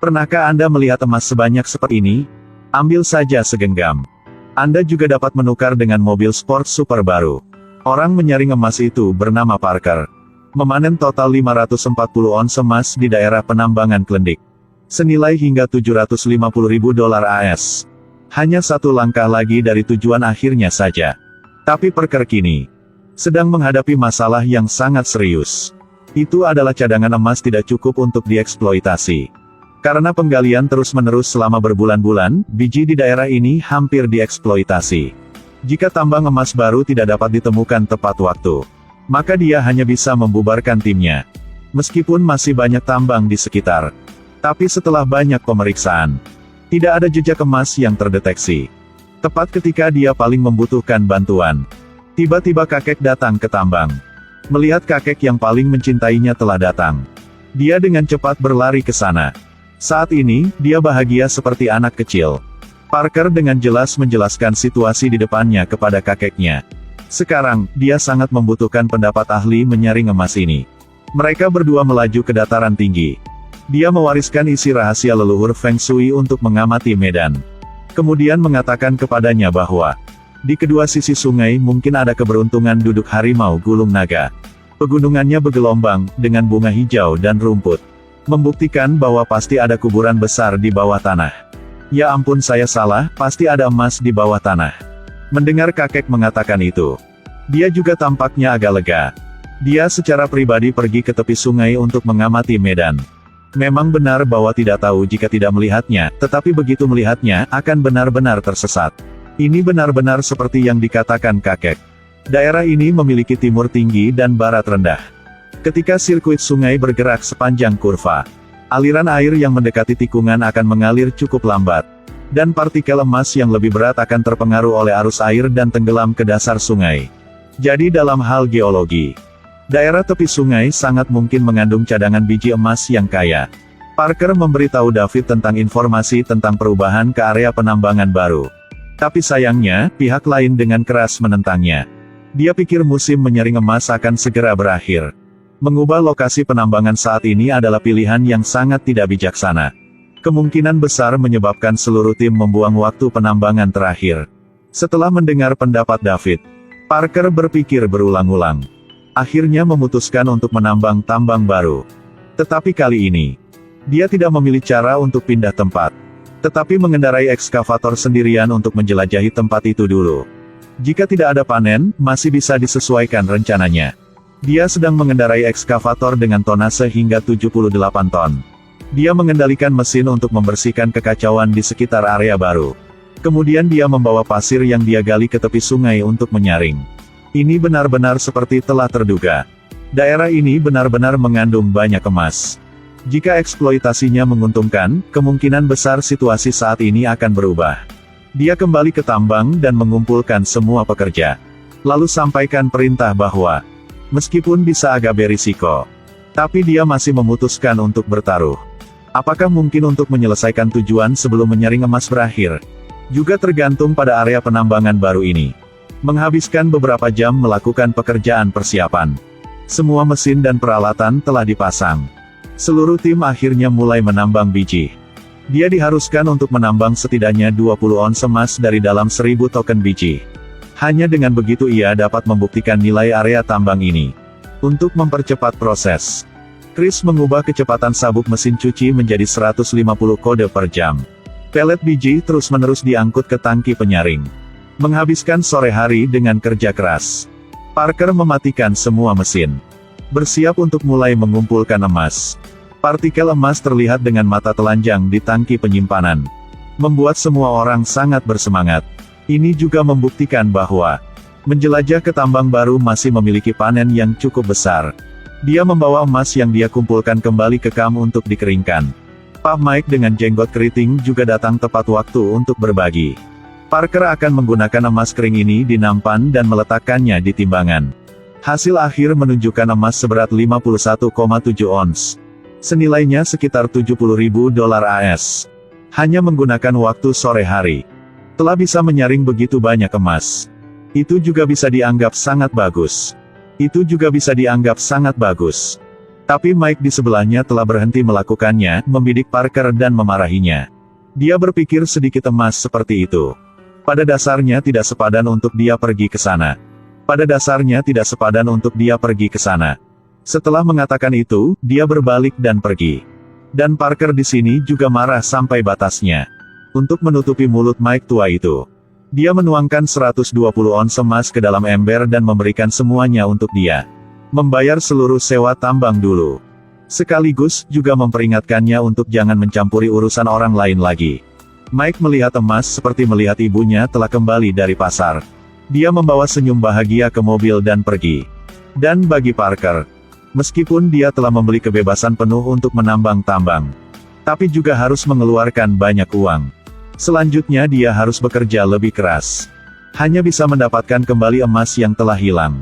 Pernahkah Anda melihat emas sebanyak seperti ini? Ambil saja segenggam. Anda juga dapat menukar dengan mobil sport super baru. Orang menyaring emas itu bernama Parker. Memanen total 540 ons emas di daerah penambangan Klondike. Senilai hingga $750.000 AS. Hanya satu langkah lagi dari tujuan akhirnya saja. Tapi Parker kini sedang menghadapi masalah yang sangat serius. Itu adalah cadangan emas tidak cukup untuk dieksploitasi. Karena penggalian terus-menerus selama berbulan-bulan, biji di daerah ini hampir dieksploitasi. Jika tambang emas baru tidak dapat ditemukan tepat waktu, maka dia hanya bisa membubarkan timnya. Meskipun masih banyak tambang di sekitar. Tapi setelah banyak pemeriksaan, tidak ada jejak emas yang terdeteksi. Tepat ketika dia paling membutuhkan bantuan, tiba-tiba kakek datang ke tambang. Melihat kakek yang paling mencintainya telah datang, dia dengan cepat berlari ke sana. Saat ini, dia bahagia seperti anak kecil. Parker dengan jelas menjelaskan situasi di depannya kepada kakeknya. Sekarang, dia sangat membutuhkan pendapat ahli menyaring emas ini. Mereka berdua melaju ke dataran tinggi. Dia mewariskan isi rahasia leluhur Feng Shui untuk mengamati medan. Kemudian mengatakan kepadanya bahwa di kedua sisi sungai mungkin ada keberuntungan duduk harimau gulung naga. Pegunungannya bergelombang, dengan bunga hijau dan rumput. Membuktikan bahwa pasti ada kuburan besar di bawah tanah. Ya ampun, saya salah, pasti ada emas di bawah tanah. Mendengar kakek mengatakan itu, dia juga tampaknya agak lega. Dia secara pribadi pergi ke tepi sungai untuk mengamati medan. Memang benar bahwa tidak tahu jika tidak melihatnya, tetapi begitu melihatnya, akan benar-benar tersesat. Ini benar-benar seperti yang dikatakan kakek. Daerah ini memiliki timur tinggi dan barat rendah. Ketika sirkuit sungai bergerak sepanjang kurva, aliran air yang mendekati tikungan akan mengalir cukup lambat. Dan partikel emas yang lebih berat akan terpengaruh oleh arus air dan tenggelam ke dasar sungai. Jadi dalam hal geologi, daerah tepi sungai sangat mungkin mengandung cadangan biji emas yang kaya. Parker memberitahu David tentang informasi tentang perubahan ke area penambangan baru. Tapi sayangnya, pihak lain dengan keras menentangnya. Dia pikir musim menyaring emas akan segera berakhir. Mengubah lokasi penambangan saat ini adalah pilihan yang sangat tidak bijaksana. Kemungkinan besar menyebabkan seluruh tim membuang waktu penambangan terakhir. Setelah mendengar pendapat David, Parker berpikir berulang-ulang. Akhirnya memutuskan untuk menambang tambang baru. Tetapi kali ini, dia tidak memilih cara untuk pindah tempat. Tetapi mengendarai ekskavator sendirian untuk menjelajahi tempat itu dulu. Jika tidak ada panen, masih bisa disesuaikan rencananya. Dia sedang mengendarai ekskavator dengan tonase hingga 78 ton. Dia mengendalikan mesin untuk membersihkan kekacauan di sekitar area baru. Kemudian dia membawa pasir yang dia gali ke tepi sungai untuk menyaring. Ini benar-benar seperti telah terduga. Daerah ini benar-benar mengandung banyak emas. Jika eksploitasinya menguntungkan, kemungkinan besar situasi saat ini akan berubah. Dia kembali ke tambang dan mengumpulkan semua pekerja. Lalu sampaikan perintah bahwa meskipun bisa agak berisiko, tapi dia masih memutuskan untuk bertaruh. Apakah mungkin untuk menyelesaikan tujuan sebelum menyaring emas berakhir? Juga tergantung pada area penambangan baru ini. Menghabiskan beberapa jam melakukan pekerjaan persiapan. Semua mesin dan peralatan telah dipasang. Seluruh tim akhirnya mulai menambang biji. Dia diharuskan untuk menambang setidaknya 20 ons emas dari dalam 1000 token biji. Hanya dengan begitu ia dapat membuktikan nilai area tambang ini. Untuk mempercepat proses, Chris mengubah kecepatan sabuk mesin cuci menjadi 150 kode per jam. Pelet biji terus-menerus diangkut ke tangki penyaring. Menghabiskan sore hari dengan kerja keras. Parker mematikan semua mesin. Bersiap untuk mulai mengumpulkan emas. Partikel emas terlihat dengan mata telanjang di tangki penyimpanan. Membuat semua orang sangat bersemangat. Ini juga membuktikan bahwa menjelajah ke tambang baru masih memiliki panen yang cukup besar. Dia membawa emas yang dia kumpulkan kembali ke kam untuk dikeringkan. Pak Mike dengan jenggot keriting juga datang tepat waktu untuk berbagi. Parker akan menggunakan emas kering ini di nampan dan meletakkannya di timbangan. Hasil akhir menunjukkan emas seberat 51,7 ons. Senilainya sekitar $70.000 AS. Hanya menggunakan waktu sore hari. Telah bisa menyaring begitu banyak emas. Itu juga bisa dianggap sangat bagus. Itu juga bisa dianggap sangat bagus. Tapi Mike di sebelahnya telah berhenti melakukannya, membidik Parker dan memarahinya. Dia berpikir sedikit emas seperti itu. Pada dasarnya tidak sepadan untuk dia pergi ke sana. Pada dasarnya tidak sepadan untuk dia pergi ke sana. Setelah mengatakan itu, dia berbalik dan pergi. Dan Parker di sini juga marah sampai batasnya. Untuk menutupi mulut Mike tua itu, dia menuangkan 120 ons emas ke dalam ember dan memberikan semuanya untuk dia. Membayar seluruh sewa tambang dulu. Sekaligus juga memperingatkannya untuk jangan mencampuri urusan orang lain lagi. Mike melihat emas seperti melihat ibunya telah kembali dari pasar. Dia membawa senyum bahagia ke mobil dan pergi. Dan bagi Parker, meskipun dia telah membeli kebebasan penuh untuk menambang tambang, tapi juga harus mengeluarkan banyak uang. Selanjutnya dia harus bekerja lebih keras. Hanya bisa mendapatkan kembali emas yang telah hilang.